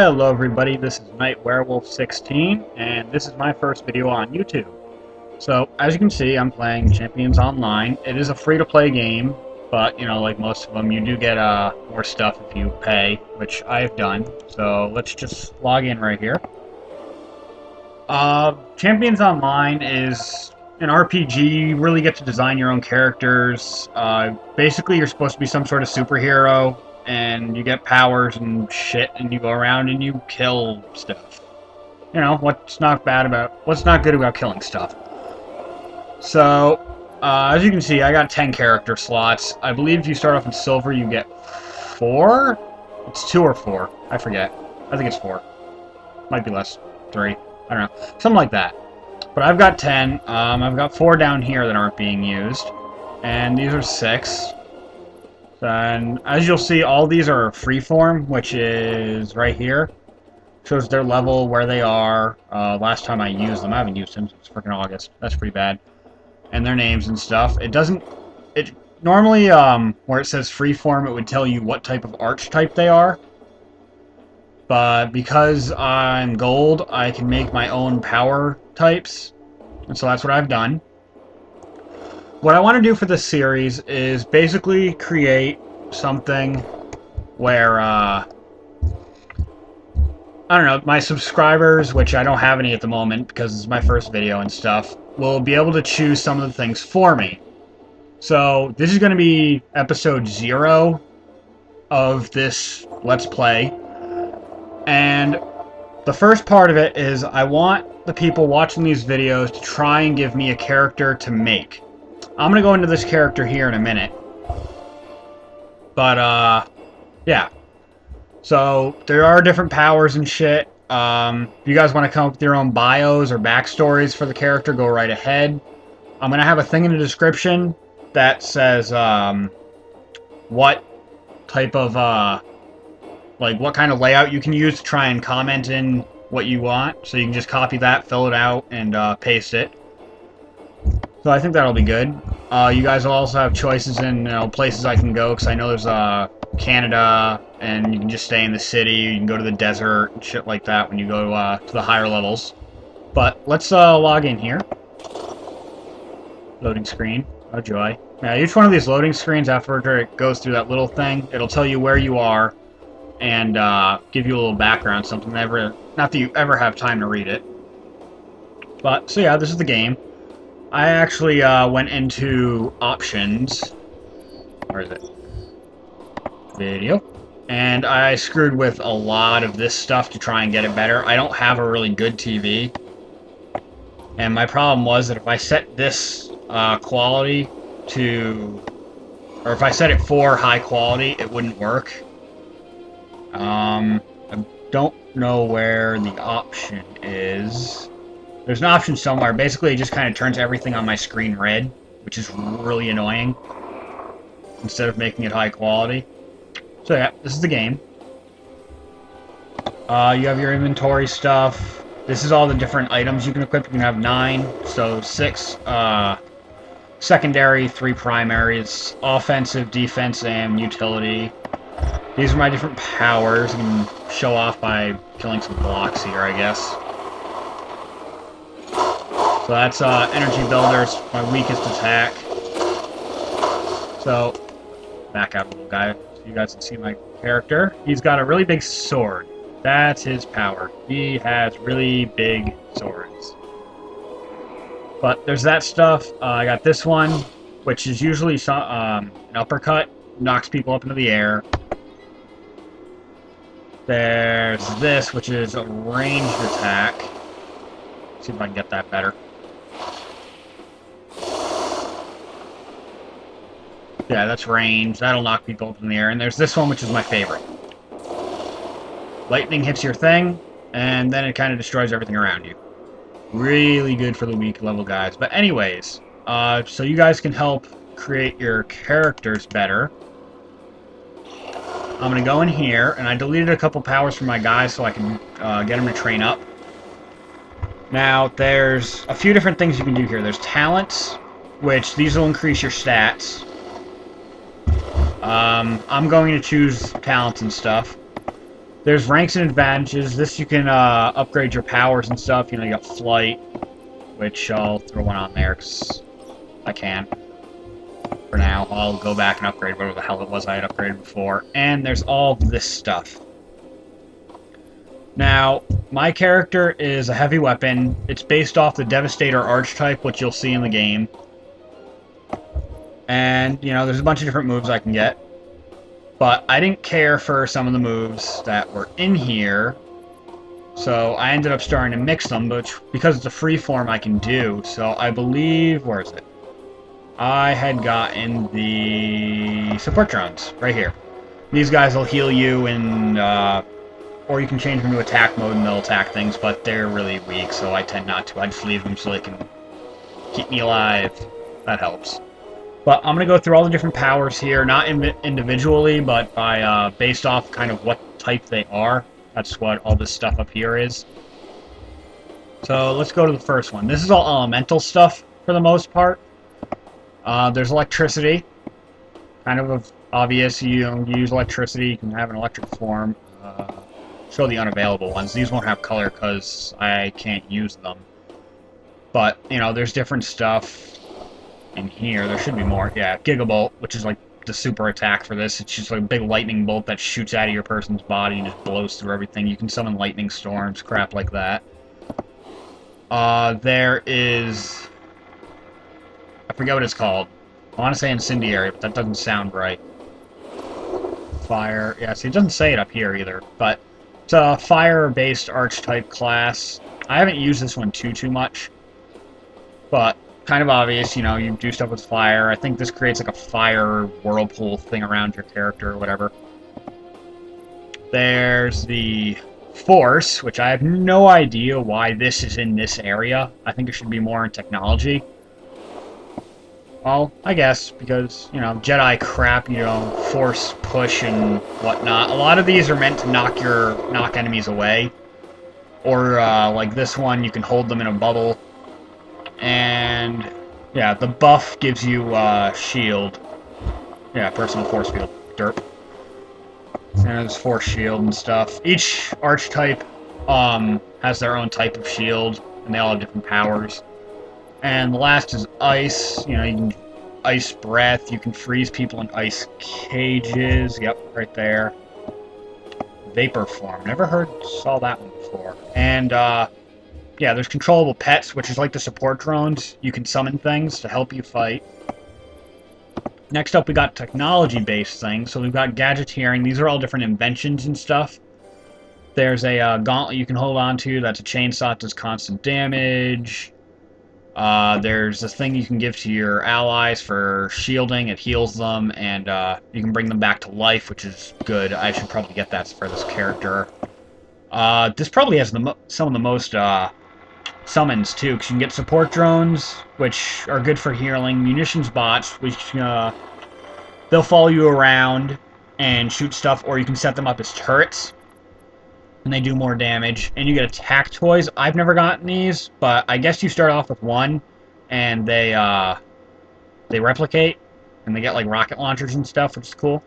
Hello everybody, this is NightWerewolf16, and this is my first video on YouTube. So, as you can see, I'm playing Champions Online. It is a free-to-play game, but, you know, like most of them, you do get more stuff if you pay, which I have done. So, let's just log in right here. Champions Online is an RPG. You really get to design your own characters. Basically, you're supposed to be some sort of superhero, and you get powers and shit, and you go around and you kill stuff. You know, what's not good about killing stuff. So, as you can see, I got 10 character slots. I believe if you start off in silver, you get 4? It's 2 or 4. I forget. I think it's 4. Might be less. 3. I don't know. Something like that. But I've got 10. I've got 4 down here that aren't being used. And these are 6. And as you'll see, all these are freeform, which is right here. Shows their level, where they are. Last time I used them, I haven't used them since freaking August. That's pretty bad. And their names and stuff. It doesn't... Normally, where it says freeform, it would tell you what type of archetype they are. But because I'm gold, I can make my own power types. And so that's what I've done. What I want to do for this series is basically create something where, I don't know, my subscribers, which I don't have any at the moment because it's my first video and stuff, will be able to choose some of the things for me. So, this is going to be episode 0 of this Let's Play. And the first part of it is I want the people watching these videos to try and give me a character to make. I'm going to go into this character here in a minute. But, yeah. So, there are different powers and shit. If you guys want to come up with your own bios or backstories for the character, go right ahead. I'm going to have a thing in the description that says, what type of, like, what kind of layout you can use to try and comment in what you want. So you can just copy that, fill it out, and paste it. So I think that'll be good. You guys will also have choices in places I can go, because I know there's Canada, and you can just stay in the city, you can go to the desert, and shit like that when you go to the higher levels. But let's log in here. Loading screen. Oh joy. Now each one of these loading screens, after it goes through that little thing, it'll tell you where you are, and give you a little background, something not that you ever have time to read it. But, so yeah, this is the game. I actually went into options. Where is it? Video. And I screwed with a lot of this stuff to try and get it better. I don't have a really good TV. And my problem was that if I set this quality to... Or if I set it for high quality, it wouldn't work. I don't know where the option is. There's an option somewhere. Basically, it just kind of turns everything on my screen red, which is really annoying, instead of making it high quality. So yeah, this is the game. You have your inventory stuff. This is all the different items you can equip. You can have 9, so 6 secondary, 3 primary. It's offensive, defense, and utility. These are my different powers. You can show off by killing some blocks here, I guess. So that's energy builders, my weakest attack. So, back out a little guy so you guys can see my character. He's got a really big sword. That's his power. He has really big swords. But there's that stuff. I got this one, which is usually an uppercut. Knocks people up into the air. There's this, which is a ranged attack. Let's see if I can get that better. Yeah, that's range. That'll knock people up in the air. And there's this one, which is my favorite. Lightning hits your thing, and then it kind of destroys everything around you. Really good for the weak level guys. But anyways, so you guys can help create your characters better. I'm going to go in here, and I deleted a couple powers from my guys so I can get them to train up. Now, there's a few different things you can do here. There's talents, which these will increase your stats. I'm going to choose talents and stuff. There's ranks and advantages. This you can upgrade your powers and stuff. You know, you got flight, which I'll throw one on there because I can. For now, I'll go back and upgrade whatever the hell it was I had upgraded before. And there's all this stuff. Now, my character is a heavy weapon. It's based off the Devastator archetype, which you'll see in the game. And, you know, there's a bunch of different moves I can get. But I didn't care for some of the moves that were in here. So I ended up starting to mix them, but because it's a free form I can do. So I believe, where is it? I had gotten the support drones right here. These guys will heal you and or you can change them to attack mode and they'll attack things, but they're really weak, so I tend not to. I just leave them so they can keep me alive. That helps. But I'm going to go through all the different powers here, not individually, but by based off kind of what type they are. That's what all this stuff up here is. So let's go to the first one. This is all elemental stuff for the most part. There's electricity. Kind of obvious. You use electricity, you can have an electric form. Show the unavailable ones. These won't have color because I can't use them. But, you know, there's different stuff in here. There should be more. Yeah, Gigabolt, which is like the super attack for this. It's just like a big lightning bolt that shoots out of your person's body and just blows through everything. You can summon lightning storms, crap like that. There is... I forget what it's called. I want to say incendiary, but that doesn't sound right. Fire. Yeah, see, it doesn't say it up here either, but it's a fire-based archetype class. I haven't used this one too much, but kind of obvious, you know, you do stuff with fire. I think this creates like a fire whirlpool thing around your character or whatever. There's the Force, which I have no idea why this is in this area. I think it should be more in technology. Well, I guess, because, you know, Jedi crap, you know, force push and whatnot. A lot of these are meant to knock enemies away. Or, like this one, you can hold them in a bubble. And, yeah, the buff gives you, shield. Yeah, personal force field. Derp. And there's force shield and stuff. Each archetype, has their own type of shield, and they all have different powers. And the last is ice. You know, you can ice breath. You can freeze people in ice cages. Yep, right there. Vapor form. Saw that one before. And, yeah, there's controllable pets, which is like the support drones. You can summon things to help you fight. Next up, we got technology-based things. So we've got gadgeteering. These are all different inventions and stuff. There's a gauntlet you can hold on to. That's a chainsaw that does constant damage. There's this thing you can give to your allies for shielding. It heals them, and you can bring them back to life, which is good. I should probably get that for this character. This probably has some of the most summons, too, because you can get support drones, which are good for healing. Munitions bots, which they'll follow you around and shoot stuff, or you can set them up as turrets. And they do more damage. And you get attack toys. I've never gotten these, but I guess you start off with one, and they replicate, and they get like rocket launchers and stuff, which is cool.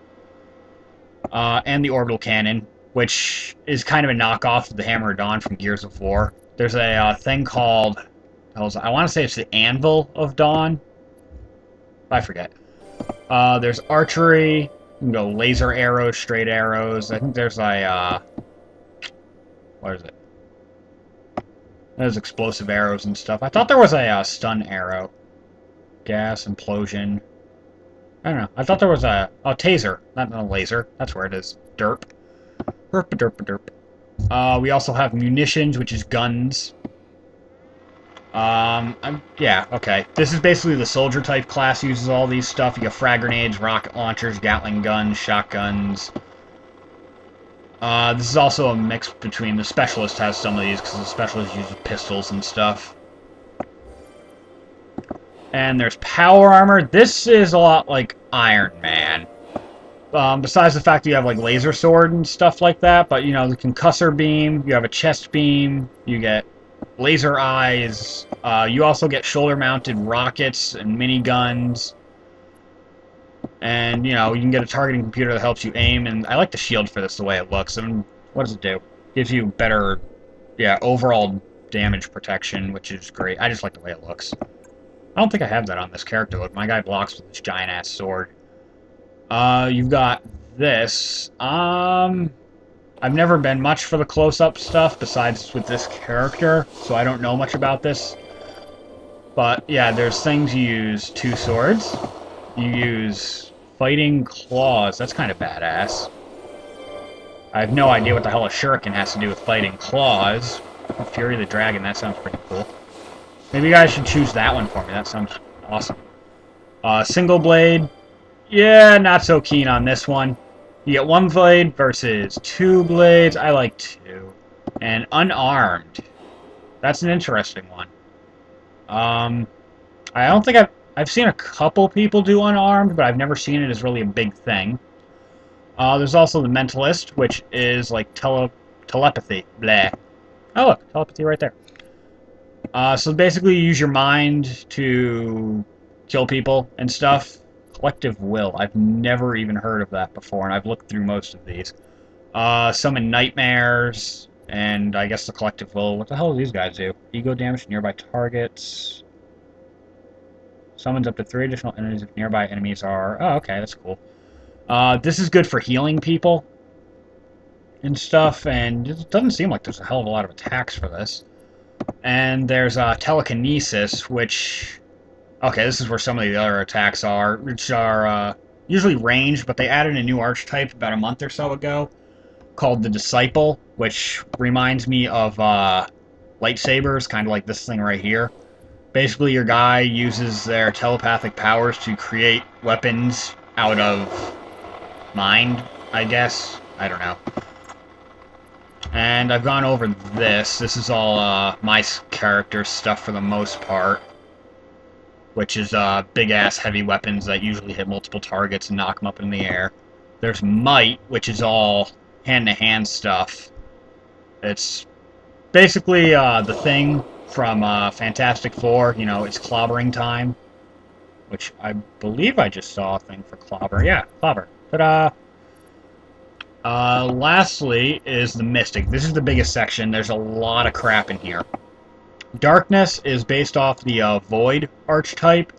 And the orbital cannon, which is kind of a knockoff of the Hammer of Dawn from Gears of War. There's a thing called, I want to say it's the Anvil of Dawn. I forget. There's archery. You can go laser arrows, straight arrows. I think there's a what is it? There's explosive arrows and stuff. I thought there was a stun arrow. Gas, implosion. I don't know. I thought there was a taser, not a laser. That's where it is. Derp. Derp, derp, derp. We also have munitions, which is guns. Yeah, okay. This is basically the soldier type class, uses all these stuff. You got frag grenades, rocket launchers, Gatling guns, shotguns. This is also a mix between the Specialist has some of these, because the Specialist uses pistols and stuff. And there's power armor. This is a lot like Iron Man. Besides the fact that you have like laser sword and stuff like that, but you know, the concussor beam, you have a chest beam, you get laser eyes, you also get shoulder-mounted rockets and miniguns. And, you know, you can get a targeting computer that helps you aim, and I like the shield for this, the way it looks. And What does it do? Gives you better, yeah, overall damage protection, which is great. I just like the way it looks. I don't think I have that on this character. Look, my guy blocks with this giant-ass sword. You've got this. I've never been much for the close-up stuff, besides with this character, so I don't know much about this. But, yeah, there's things you use 2 swords. You use fighting claws. That's kind of badass. I have no idea what the hell a shuriken has to do with fighting claws. Fury of the Dragon, that sounds pretty cool. Maybe you guys should choose that one for me. That sounds awesome. Single blade. Yeah, not so keen on this one. You get 1 blade versus 2 blades. I like 2. And unarmed. That's an interesting one. I don't think I've seen a couple people do unarmed, but I've never seen it as really a big thing. There's also the Mentalist, which is like telepathy. Blah. Oh, look, telepathy right there. So basically, you use your mind to kill people and stuff. Collective Will. I've never even heard of that before, and I've looked through most of these. Summon Nightmares, and I guess the Collective Will. What the hell do these guys do? Ego damage to nearby targets. Summons up to 3 additional enemies if nearby enemies are... Oh, okay, that's cool. This is good for healing people and stuff, and it doesn't seem like there's a hell of a lot of attacks for this. And there's Telekinesis, which... Okay, this is where some of the other attacks are, which are usually ranged, but they added a new archetype about a month or so ago called the Disciple, which reminds me of lightsabers, kind of like this thing right here. Basically, your guy uses their telepathic powers to create weapons out of mind, I guess. I don't know. And I've gone over this. This is all my character stuff for the most part, which is big-ass heavy weapons that usually hit multiple targets and knock them up in the air. There's Might, which is all hand-to-hand stuff. It's basically the Thing from Fantastic Four. You know, it's clobbering time, which I believe I just saw a thing for clobber. Yeah, clobber. Ta-da! Lastly is the Mystic. This is the biggest section. There's a lot of crap in here. Darkness is based off the Void archetype.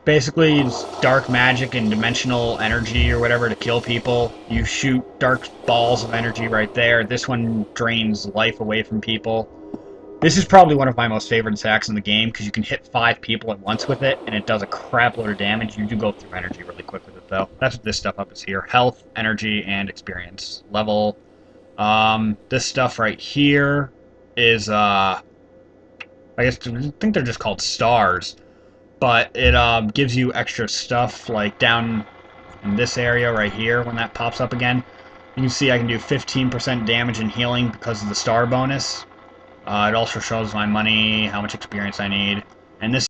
Basically, it's dark magic and dimensional energy or whatever to kill people. You shoot dark balls of energy right there. This one drains life away from people. This is probably one of my most favorite attacks in the game because you can hit 5 people at once with it, and it does a crap load of damage. You do go through energy really quick with it, though. That's what this stuff up is here. Health, energy, and experience. Level. This stuff right here is, I think they're just called stars. But it gives you extra stuff, like down in this area right here when that pops up again. You can see I can do 15% damage and healing because of the star bonus. It also shows my money, how much experience I need. And this